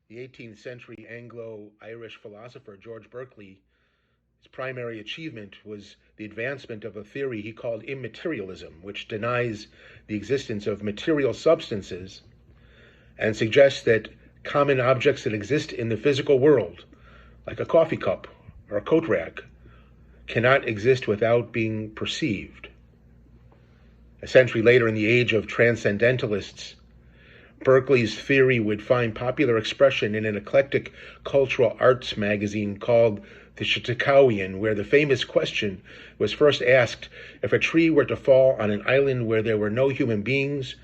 The 18th century Anglo-Irish philosopher George Berkeley, his primary achievement was the advancement of a theory he called immaterialism, which denies the existence of material substances and suggests that common objects that exist in the physical world, like a coffee cup or a coat rack, cannot exist without being perceived. A century later, in the age of transcendentalists, Berkeley's theory would find popular expression in an eclectic cultural arts magazine called The Chautauquan, where the famous question was first asked: if a tree were to fall on an island where there were no human beings,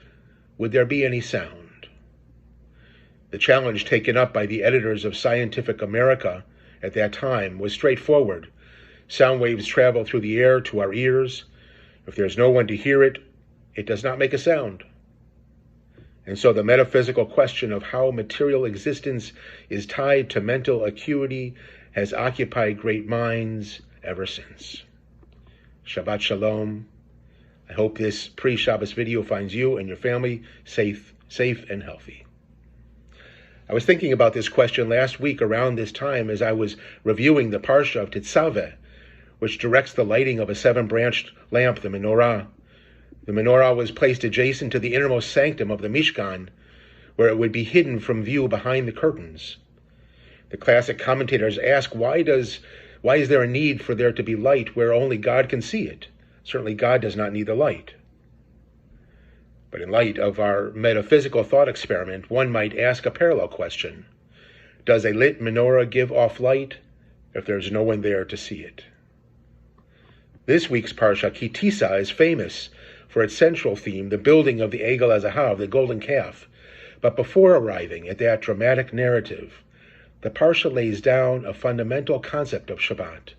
would there be any sound? The challenge taken up by the editors of Scientific America at that time was straightforward. Sound waves travel through the air to our ears. If there's no one to hear it, it does not make a sound. And so the metaphysical question of how material existence is tied to mental acuity has occupied great minds ever since. Shabbat Shalom. I hope this pre-Shabbos video finds you and your family safe and healthy. I was thinking about this question last week around this time as I was reviewing the Parsha of Tisa, which directs the lighting of a 7-branched lamp, the menorah. The menorah was placed adjacent to the innermost sanctum of the Mishkan, where it would be hidden from view behind the curtains. The classic commentators ask, why is there a need for there to be light where only God can see it? Certainly God does not need the light. But in light of our metaphysical thought experiment, one might ask a parallel question. Does a lit menorah give off light if there's no one there to see it? This week's Parsha, Tisa, is famous for its central theme, the building of the Egel HaZahav, the golden calf. But before arriving at that dramatic narrative, the Parsha lays down a fundamental concept of Shabbat.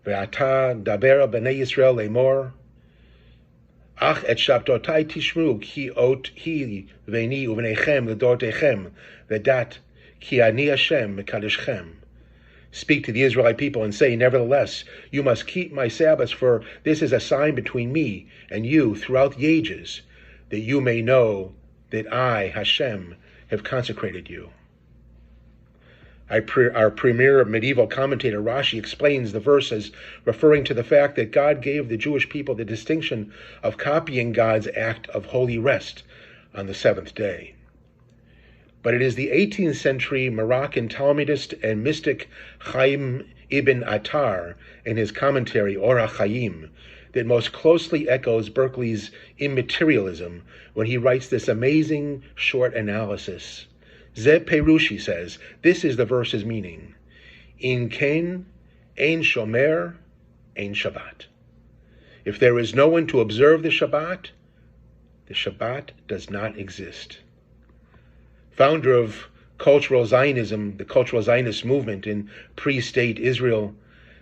Ve'ata daber b'nei Yisrael lemor, ach et shabtotai tishmu ki ot hi v'ni u'v'neichem l'dortechem v'dat ki ani Hashem mekadoshchem. Speak to the Israelite people and say, nevertheless, you must keep my Sabbaths, for this is a sign between me and you throughout the ages, that you may know that I, Hashem, have consecrated you. Our premier medieval commentator Rashi explains the verse as referring to the fact that God gave the Jewish people the distinction of copying God's act of holy rest on the seventh day. But it is the 18th century Moroccan Talmudist and mystic Chaim ibn Attar in his commentary Orach Chaim that most closely echoes Berkeley's immaterialism when he writes this amazing short analysis. Ze Perush, he says, this is the verse's meaning. In Ken, ein shomer, ein Shabbat. If there is no one to observe the Shabbat does not exist. Founder of cultural Zionism, the cultural Zionist movement in pre-state Israel,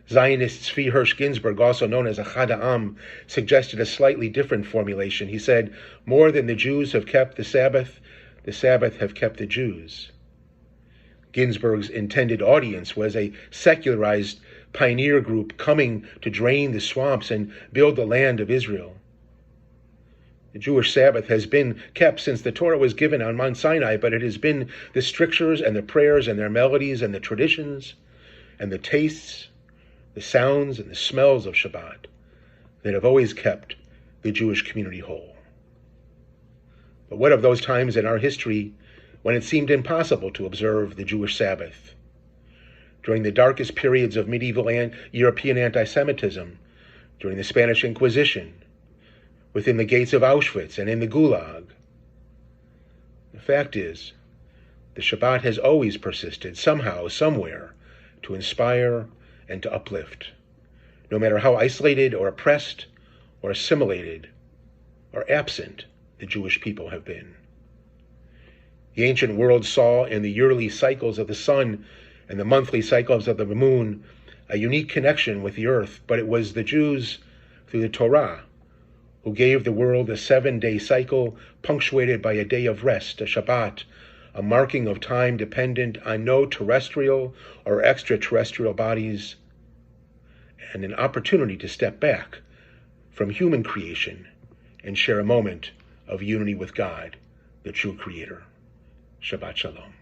Zionist Tzvi Hirsch Ginsburg, also known as Achad Ha'am, suggested a slightly different formulation. He said, more than the Jews have kept the Sabbath have kept the Jews. Ginsburg's intended audience was a secularized pioneer group coming to drain the swamps and build the land of Israel. The Jewish Sabbath has been kept since the Torah was given on Mount Sinai, but it has been the strictures and the prayers and their melodies and the traditions and the tastes, the sounds and the smells of Shabbat that have always kept the Jewish community whole. But what of those times in our history when it seemed impossible to observe the Jewish Sabbath? During the darkest periods of medieval and European anti-Semitism, during the Spanish Inquisition, within the gates of Auschwitz and in the Gulag. The fact is, the Shabbat has always persisted somehow, somewhere, to inspire and to uplift, no matter how isolated or oppressed or assimilated or absent the Jewish people have been. The ancient world saw in the yearly cycles of the sun and the monthly cycles of the moon a unique connection with the earth, but it was the Jews, through the Torah, who gave the world a 7-day cycle punctuated by a day of rest, a Shabbat, a marking of time dependent on no terrestrial or extraterrestrial bodies, and an opportunity to step back from human creation and share a moment of unity with God, the true Creator. Shabbat Shalom.